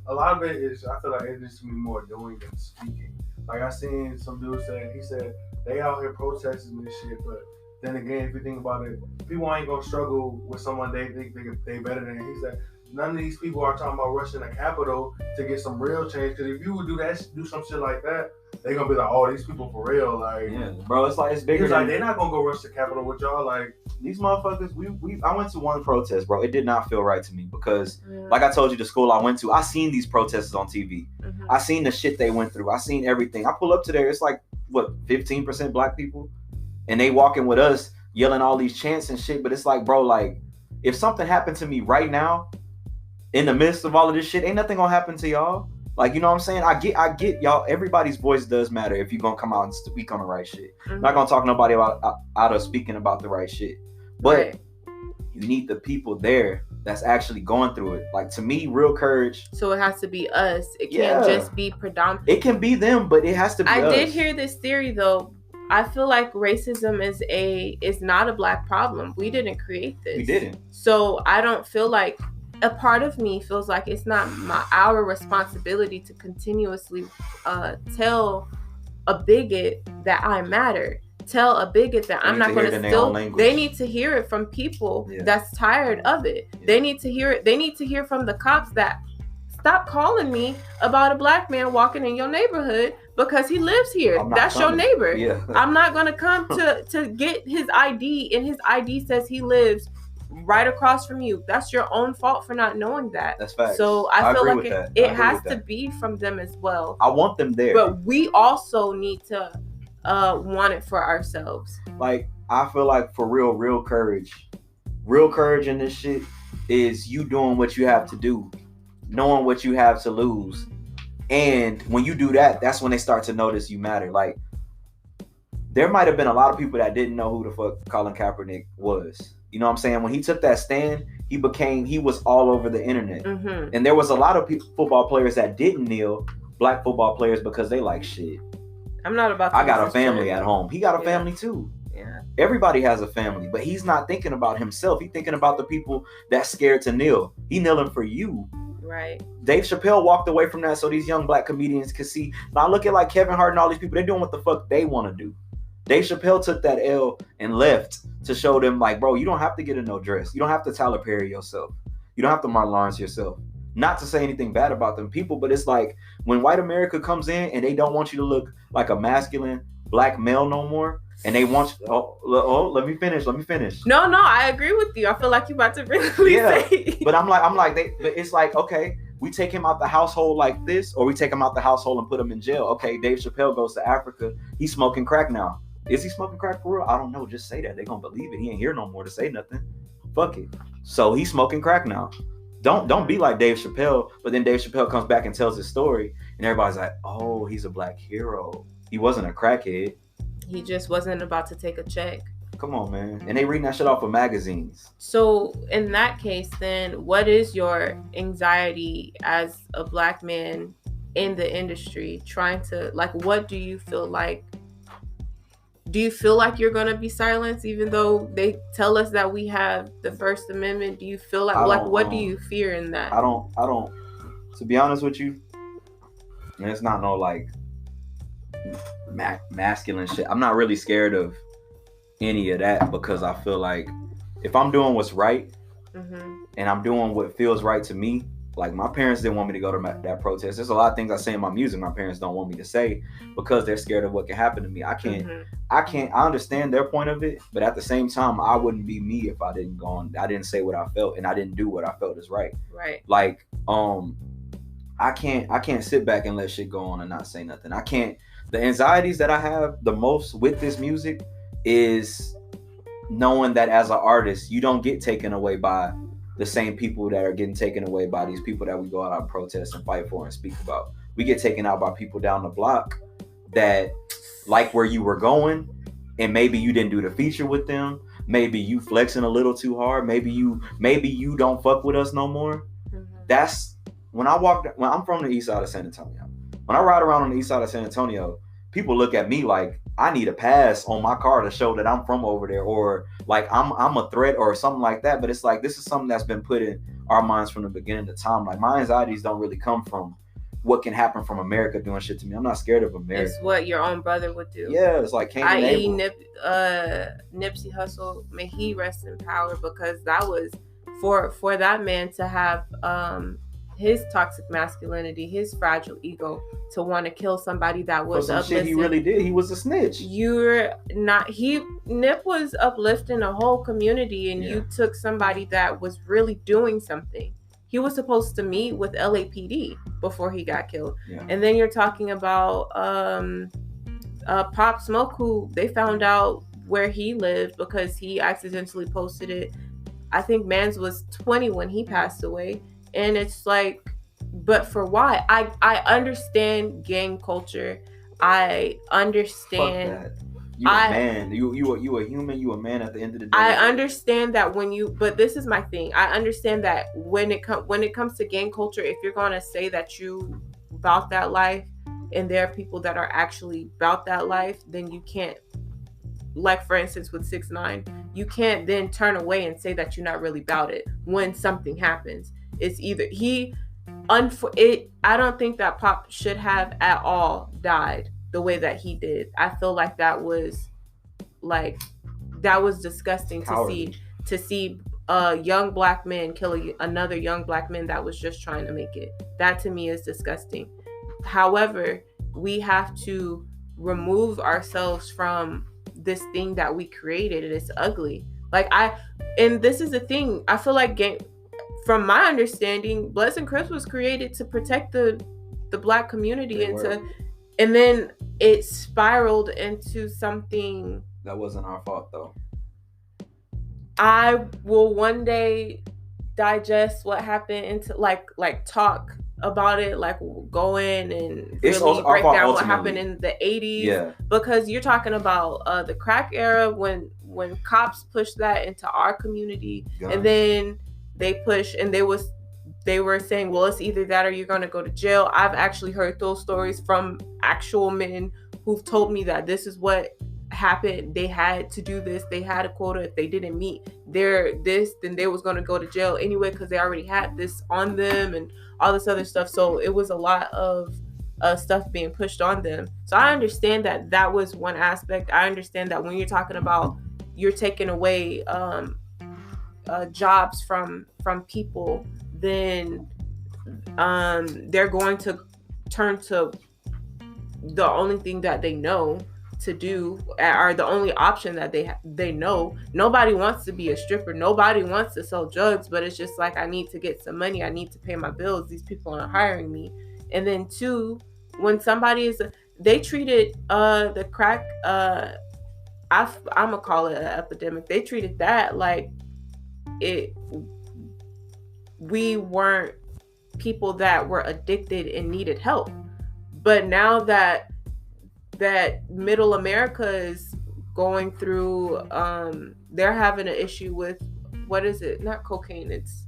a lot of it is, I feel like it needs to be more doing than speaking. Like I seen some dude he said they out here protesting this shit, but then again, if you think about it, people ain't gonna struggle with someone they think they better than. He said none of these people are talking about rushing the Capitol to get some real change. Because if you would do some shit like that, they gonna be like, oh, these people for real, like, yeah, bro. It's like it's bigger. He's like, they're not gonna go rush the Capitol with y'all, like these motherfuckers. I went to one protest, bro. It did not feel right to me because, like I told you, the school I went to, I seen these protesters on TV. Mm-hmm. I seen the shit they went through. I seen everything. I pull up to there. It's like what 15% black people, and they walking with us, yelling all these chants and shit. But it's like, bro, like if something happened to me right now, in the midst of all of this shit, ain't nothing gonna happen to y'all. Like, you know what I'm saying? I get y'all. Everybody's voice does matter if you're gonna come out and speak on the right shit. Mm-hmm. I'm not gonna talk nobody out of speaking about the right shit. But you need the people there that's actually going through it. Like, to me, real courage. So it has to be us. It can't just be predominant. It can be them, but it has to be us. I did hear this theory though. I feel like racism is not a black problem. We didn't create this. We didn't. So I don't feel like, a part of me feels like it's not our responsibility to continuously tell a bigot that I matter. Tell a bigot that I'm not going to still. They need to hear it from people that's tired of it. Yeah. They need to hear it. They need to hear from the cops that stop calling me about a black man walking in your neighborhood because he lives here. That's your neighbor. Yeah. I'm not going to come to get his ID, and his ID says he lives right across from you. That's your own fault for not knowing that. That's facts. So I feel like it has to be from them as well. I want them there. But we also need to want it for ourselves. Like, I feel like for real courage in this shit is you doing what you have to do, knowing what you have to lose. And when you do that, that's when they start to notice you matter. Like, there might have been a lot of people that didn't know who the fuck Colin Kaepernick was. You know what I'm saying? When he took that stand, he was all over the internet. Mm-hmm. And there was a lot of football players that didn't kneel, black football players, because they like, shit, I'm not about to. I got a family at home. He got a family too. Yeah. Everybody has a family, but he's not thinking about himself. He's thinking about the people that's scared to kneel. He kneeling for you. Right. Dave Chappelle walked away from that so these young black comedians could see. Now look at like Kevin Hart and all these people. They're doing what the fuck they want to do. Dave Chappelle took that L and left to show them, like, bro, you don't have to get a no dress. You don't have to Tyler Perry yourself. You don't have to Martin Lawrence yourself. Not to say anything bad about them people, but it's like when white America comes in and they don't want you to look like a masculine black male no more, and they want you, let me finish. No, I agree with you. I feel like you about to really say. But but it's like, okay, we take him out the household like this, or we take him out the household and put him in jail. Okay, Dave Chappelle goes to Africa. He's smoking crack now. Is he smoking crack for real? I don't know. Just say that. They're going to believe it. He ain't here no more to say nothing. Fuck it. So he's smoking crack now. Don't be like Dave Chappelle, but then Dave Chappelle comes back and tells his story, and everybody's like, oh, he's a black hero. He wasn't a crackhead. He just wasn't about to take a check. Come on, man. And they reading that shit off of magazines. So in that case, then what is your anxiety as a black man in the industry trying to, like, what do you feel like? Do you feel like you're going to be silenced even though they tell us that we have the First Amendment? Do you feel like what do you fear in that? I don't, to be honest with you, and it's not no like masculine shit. I'm not really scared of any of that because I feel like if I'm doing what's right and I'm doing what feels right to me, like my parents didn't want me to go to that protest. There's a lot of things I say in my music my parents don't want me to say because they're scared of what can happen to me. I understand their point of it, but at the same time, I wouldn't be me if I didn't say what I felt and I didn't do what I felt is right. Right. Like, I can't sit back and let shit go on and not say nothing. I can't. The anxieties that I have the most with this music is knowing that as an artist, you don't get taken away by the same people that are getting taken away by these people that we go out and protest and fight for and speak about. We get taken out by people down the block that like where you were going, and maybe you didn't do the feature with them. Maybe you flexing a little too hard. Maybe you don't fuck with us no more. That's when I'm from the east side of San Antonio. When I ride around on the east side of San Antonio, people look at me like I need a pass on my car to show that I'm from over there, or like I'm a threat or something like that. But it's like, this is something that's been put in our minds from the beginning of time. Like my anxieties don't really come from what can happen from America doing shit to me. I'm not scared of America. It's what your own brother would do. Yeah, it's like i.e. Nipsey Hussle, may he rest in power, because that was for that man to have his toxic masculinity, his fragile ego, to want to kill somebody that was uplifting. Shit he really did. He was a snitch. Nip was uplifting a whole community, and you took somebody that was really doing something. He was supposed to meet with LAPD before he got killed. Yeah. And then you're talking about Pop Smoke, who they found out where he lived because he accidentally posted it. I think Mans was 20 when he passed away. And it's like, but for why? I understand gang culture. I understand. Fuck that. You a man. You a human. You a man at the end of the day. I understand that but this is my thing. I understand that when it comes to gang culture, if you're gonna say that you about that life, and there are people that are actually about that life, then you can't. Like for instance with 6ix9ine, you can't then turn away and say that you're not really about it when something happens. It's either I don't think that Pop should have at all died the way that he did. I feel like that was disgusting to see a young black man kill another young black man that was just trying to make it. That to me is disgusting. However, we have to remove ourselves from this thing that we created, and it's ugly. And this is the thing. I feel like from my understanding, Bloods and Crips was created to protect the black community, and then it spiraled into something that wasn't our fault though. I will one day digest what happened into like talk about it, like go in and really break down what happened in the 80s. Yeah. Because you're talking about the crack era when cops pushed that into our community. Guns. And then they pushed, and they were saying, well, it's either that or you're going to go to jail. I've actually heard those stories from actual men who've told me that this is what happened. They had to do this. They had a quota. If they didn't meet then they was going to go to jail anyway, because they already had this on them and all this other stuff. So it was a lot of stuff being pushed on them. So I understand that was one aspect. I understand that when you're talking about you're taking away jobs from people, then they're going to turn to the only thing that they know to do, or the only option that they know. Nobody wants to be a stripper, nobody wants to sell drugs, but it's just like, I need to get some money, I need to pay my bills, these people aren't hiring me. And then two, when somebody is they treated the crack I'm gonna call it an epidemic. They treated that like we weren't people that were addicted and needed help. But now that middle America is going through, they're having an issue with, what is it? Not cocaine, it's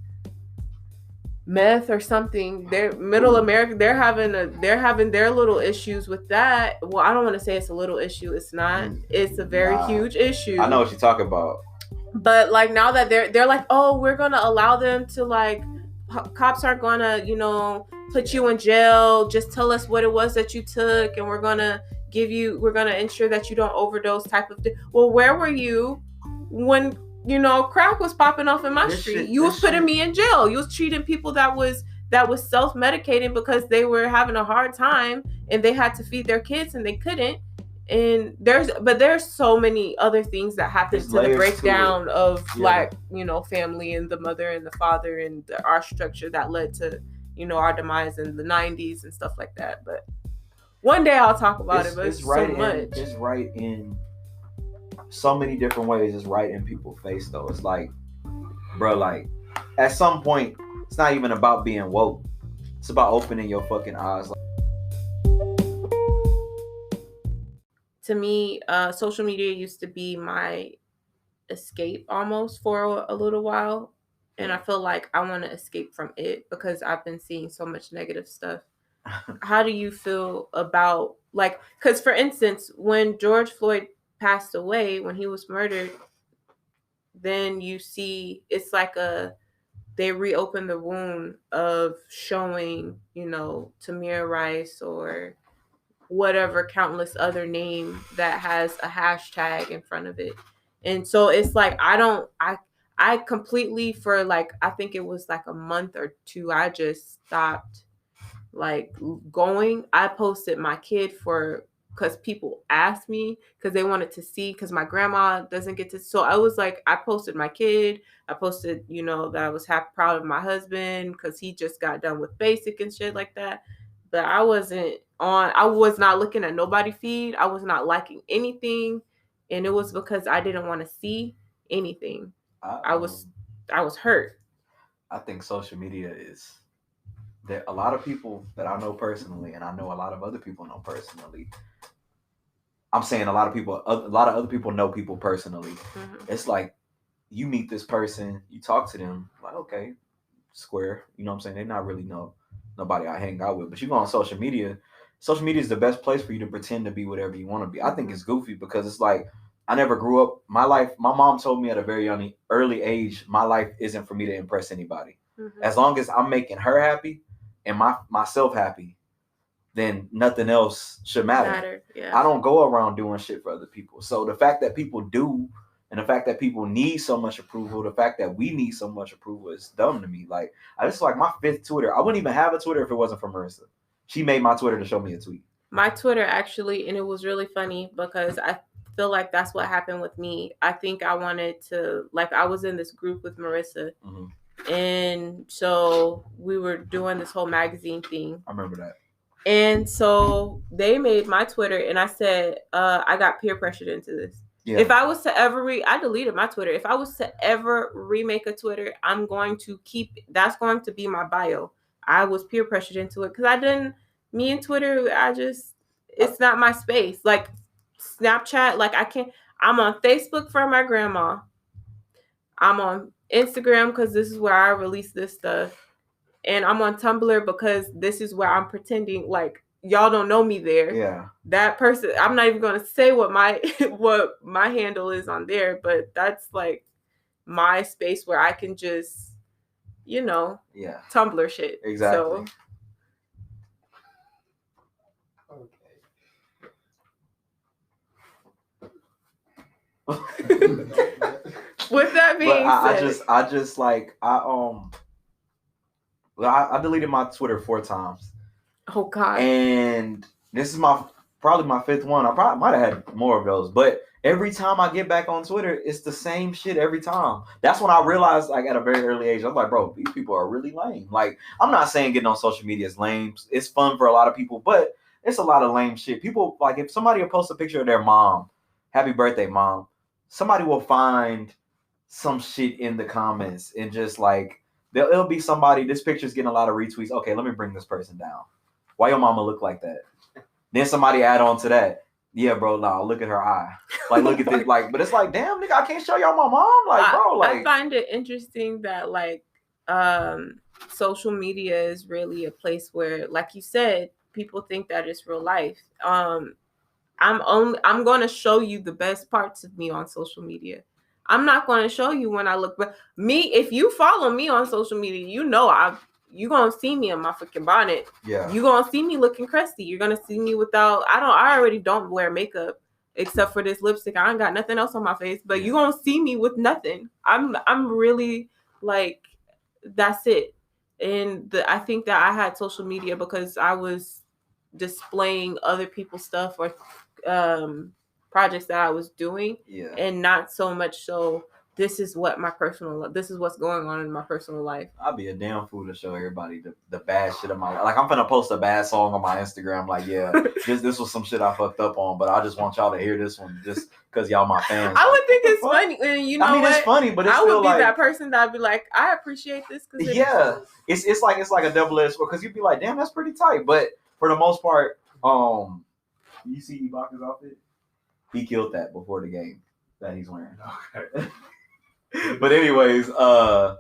meth or something. They're middle America, they're having their little issues with that. Well, I don't want to say it's a little issue. It's not. It's a very huge issue. I know what you're talking about. But like, now that they're like, oh, we're gonna allow them to, like, cops aren't gonna, put you in jail. Just tell us what it was that you took, and we're gonna ensure that you don't overdose, type of thing. Well, where were you when crack was popping off in my street? You was putting me in jail. You was treating people that was self-medicating because they were having a hard time and they had to feed their kids and they couldn't. And there's so many other things that happen to the breakdown of Black, family, and the mother and the father and our structure that led to, our demise in the 90s and stuff like that. But one day I'll talk about it, but it's so much. It's right in so many different ways. It's right in people's face, though. It's like, bro, like, at some point, it's not even about being woke. It's about opening your fucking eyes. To me, social media used to be my escape almost for a little while. And I feel like I want to escape from it because I've been seeing so much negative stuff. How do you feel about, like, because for instance, when George Floyd passed away, when he was murdered, then you see it's like they reopened the wound of showing, Tamir Rice or whatever countless other name that has a hashtag in front of it. And so it's like, I completely, for like, I think it was like a month or two, I just stopped like going. I posted my kid because people asked me, because they wanted to see, because my grandma doesn't get to. So I was like, I posted my kid. I posted, that I was proud of my husband because he just got done with basic and shit like that. But I was not looking at nobody's feed. I was not liking anything. And it was because I didn't want to see anything. I was hurt. I think social media is that a lot of people that I know personally, and I know a lot of other people know personally. I'm saying a lot of other people know people personally. Mm-hmm. It's like, you meet this person, you talk to them, like, okay, square. You know what I'm saying? They not really nobody I hang out with. But you go on social media is the best place for you to pretend to be whatever you want to be. Mm-hmm. I think it's goofy because it's like, I never grew up. My mom told me at a very early age, my life isn't for me to impress anybody. Mm-hmm. As long as I'm making her happy and myself happy, then nothing else should matter. Yeah. I don't go around doing shit for other people. So the fact that people do, and the fact that people need so much approval, the fact that we need so much approval is dumb to me. Like, I just like my 5th Twitter. I wouldn't even have a Twitter if it wasn't for Marissa. She made my Twitter to show me a tweet. My Twitter actually, and it was really funny because I feel like that's what happened with me. I think I wanted to, like, I was in this group with Marissa. Mm-hmm. And so we were doing this whole magazine thing. I remember that. And so they made my Twitter, and I said, I got peer pressured into this. Yeah. If I was to ever I deleted my Twitter. If I was to ever remake a Twitter, I'm going to that's going to be my bio. I was peer pressured into it because me and Twitter, it's not my space. Like Snapchat, like I'm on Facebook for my grandma. I'm on Instagram because this is where I release this stuff. And I'm on Tumblr because this is where I'm pretending like y'all don't know me there. Yeah. That person, I'm not even going to say what my handle is on there, but that's like my space where I can just, Tumblr shit. Exactly. So, With that being said, I just like I deleted my Twitter 4 times. Oh God! And this is probably my 5th one. I probably might have had more of those, but every time I get back on Twitter, it's the same shit every time. That's when I realized, like, at a very early age, I was like, bro, these people are really lame. Like, I'm not saying getting on social media is lame. It's fun for a lot of people, but it's a lot of lame shit. People, like, if somebody will post a picture of their mom, happy birthday, mom, somebody will find some shit in the comments and just, like, it'll be somebody, this picture's getting a lot of retweets. Okay, let me bring this person down. Why your mama look like that? Then somebody add on to that. Yeah, bro, nah, look at her eye. Like, look at this. Like, but it's like, damn, nigga, I can't show y'all my mom. Like, bro, like. I find it interesting that, like, social media is really a place where, like you said, people think that it's real life. I'm going to show you the best parts of me on social media. I'm not going to show you when I look. But me, if you follow me on social media, you know you gonna see me in my freaking bonnet. Yeah. You gonna see me looking crusty. You're gonna see me without. I already don't wear makeup except for this lipstick. I ain't got nothing else on my face. But you gonna see me with nothing. I'm really like, that's it. And I think that I had social media because I was displaying other people's stuff or projects that I was doing, and not so much so this is what's going on in my personal life. I'd be a damn fool to show everybody the bad shit of my life. Like, I'm finna post a bad song on my Instagram. Like, yeah, this was some shit I fucked up on, but I just want y'all to hear this one just because y'all my fans. I would think it's funny. And you know, I mean, it's funny, but it's I still would be like, that person that'd be like, I appreciate this. It's like a double-edged sword because you'd be like, damn, that's pretty tight. But for the most part, you see Ibaka's outfit? He killed that before the game that he's wearing. Okay. But anyways, yeah,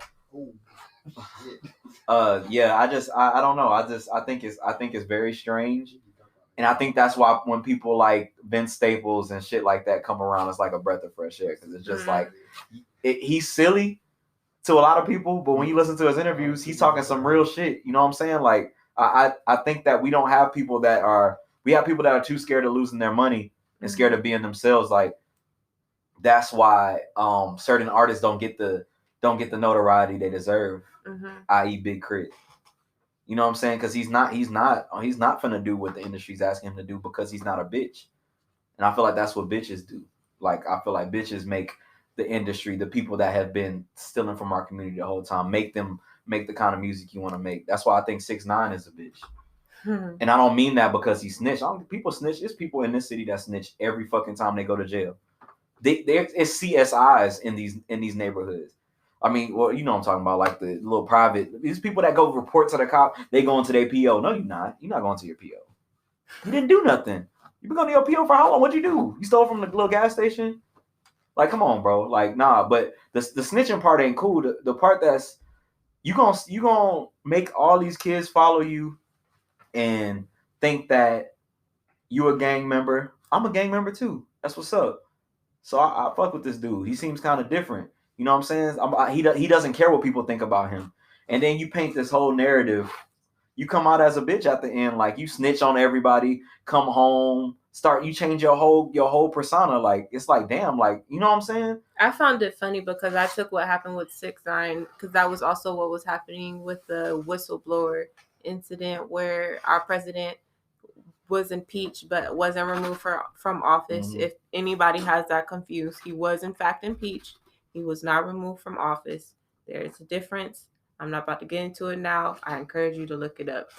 I don't know. I think it's very strange. And I think that's why when people like Vince Staples and shit like that come around, it's like a breath of fresh air. Because it's just like, he's silly to a lot of people, but when you listen to his interviews, he's talking some real shit. You know what I'm saying? Like, I think that we have people that are too scared of losing their money and scared of being themselves. Like, that's why certain artists don't get the notoriety they deserve, i.e. Big Crit. You know what I'm saying? Because he's not finna do what the industry's asking him to do because he's not a bitch. And I feel like that's what bitches do. Like, I feel like bitches make the industry, the people that have been stealing from our community the whole time, make them make the kind of music you want to make. That's why I think 6ix9ine is a bitch. And I don't mean that because he snitched. People snitch. There's people in this city that snitch every fucking time they go to jail. It's CSIs in these neighborhoods. I mean, well, you know what I'm talking about, like the little private. These people that go report to the cop, they go into their PO. No, you're not. You're not going to your PO. You didn't do nothing. You been going to your PO for how long? What'd you do? You stole from the little gas station? Like, come on, bro. Like, nah. But the snitching part ain't cool. The part that's you gonna make all these kids follow you and think that you a gang member. I'm a gang member too. That's what's up. So I fuck with this dude. He seems kind of different. You know what I'm saying? He doesn't care what people think about him. And then you paint this whole narrative. You come out as a bitch at the end, like you snitch on everybody, come home, you change your whole persona. Like, it's like, damn, like, you know what I'm saying? I found it funny because I took what happened with 6ix9ine because that was also what was happening with the whistleblower incident where our president was impeached but wasn't removed from office. Mm-hmm. If anybody has that confused, he was in fact impeached. He was not removed from office. There's a difference. I'm not about to get into it now. I encourage you to look it up.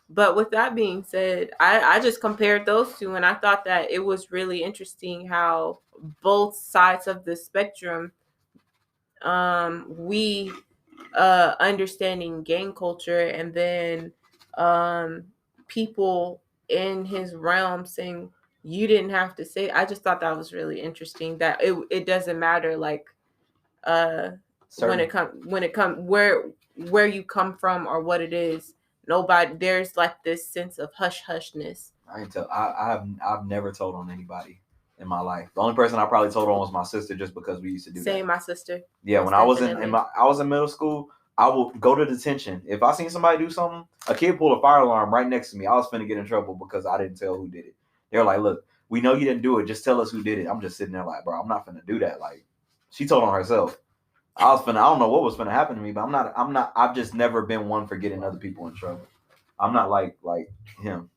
But with that being said, I just compared those two, and I thought that it was really interesting how both sides of the spectrum, we understanding gang culture, and then people in his realm saying you didn't have to say. I just thought that was really interesting. That it doesn't matter, like when it comes where you come from or what it is. Nobody, there's like this sense of hushness. I've never told on anybody in my life. The only person I probably told on was my sister, just because we used to do that. Same, my sister. Yeah, when I was in middle school, I would go to detention. If I seen somebody do something, a kid pulled a fire alarm right next to me, I was finna get in trouble because I didn't tell who did it. They were like, look, We know you didn't do it. Just tell us who did it. I'm just sitting there like, bro, I'm not finna do that. Like, she told on herself. I don't know what was finna happen to me, but I've just never been one for getting other people in trouble. I'm not like him.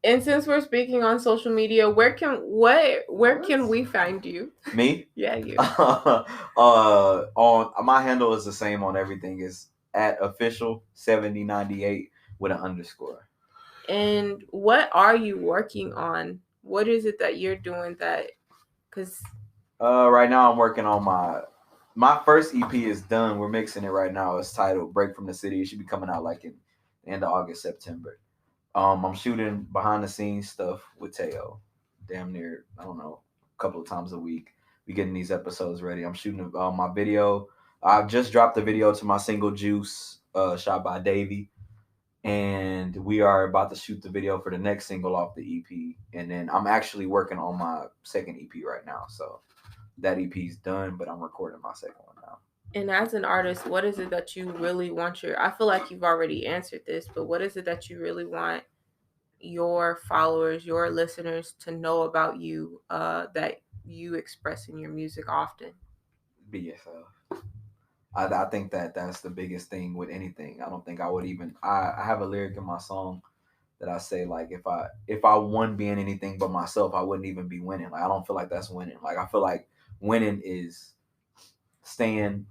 And since we're speaking on social media, where can we find you? Me? Yeah, you. On my handle is the same on everything. It's at official7098 with an underscore. And what are you working on? What is it that you're doing because right now I'm working on my first EP is done. We're mixing it right now. It's titled Break from the City. It should be coming out like in the end of August, September. I'm shooting behind the scenes stuff with Teo. Damn near, I don't know, a couple of times a week. We getting these episodes ready. I'm shooting my video. I just dropped the video to my single Juice, shot by Davey. And we are about to shoot the video for the next single off the EP. And then I'm actually working on my second EP right now. So that EP's done, but I'm recording my second one now. And as an artist, what is it that you really want I feel like you've already answered this, but what is it that you really want your followers, your listeners to know about you, that you express in your music often? Be yourself. I think that's the biggest thing with anything. I don't think I would even, I have a lyric in my song that I say, like, if I won being anything but myself, I wouldn't even be winning. Like, I don't feel like that's winning. Like, I feel like winning is staying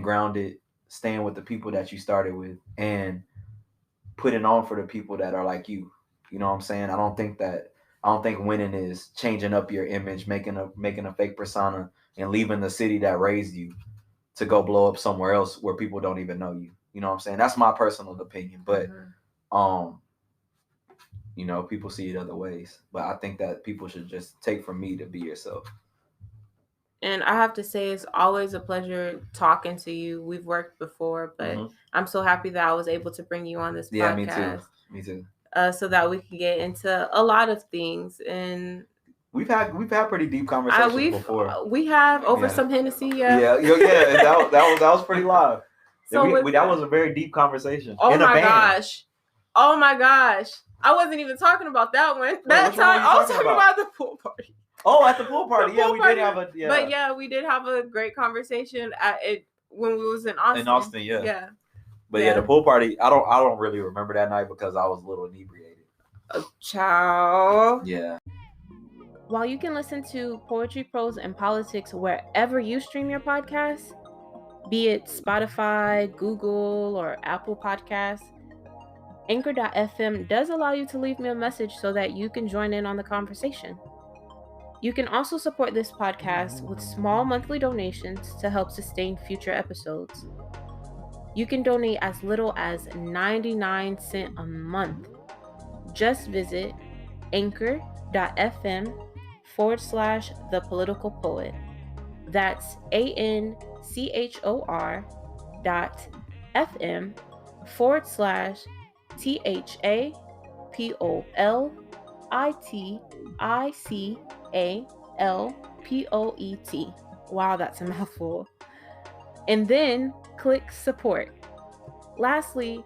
grounded, staying with the people that you started with, and putting on for the people that are like you. You know what I'm saying? I don't think winning is changing up your image, making a fake persona, and leaving the city that raised you to go blow up somewhere else where people don't even know you. You know what I'm saying? That's my personal opinion. But you know, people see it other ways. But I think that people should just take from me to be yourself. And I have to say, it's always a pleasure talking to you. We've worked before, but I'm so happy that I was able to bring you on this podcast. Me too. So that we can get into a lot of things. And we've had pretty deep conversations before. We have over some Hennessy. Yeah. That was pretty live. So that was a very deep conversation. Oh my gosh! I wasn't even talking about that one. That time I was talking about the pool party. Oh, at the pool party. Yeah, we did have a. Yeah. But yeah, we did have a great conversation at it when we was in Austin. In Austin, yeah. Yeah. But yeah, the pool party. I don't really remember that night because I was a little inebriated. Ciao. Yeah. While you can listen to Poetry, Prose, and Politics wherever you stream your podcasts, be it Spotify, Google, or Apple Podcasts, Anchor.fm does allow you to leave me a message so that you can join in on the conversation. You can also support this podcast with small monthly donations to help sustain future episodes. You can donate as little as 99 cents a month. Just visit anchor.fm/The Political Poet. That's anchor.fm/THAPOLITICALPOET. Wow, that's a mouthful. And then click support. Lastly,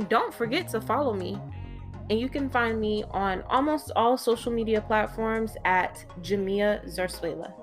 don't forget to follow me. And you can find me on almost all social media platforms at Jamia Zarzuela.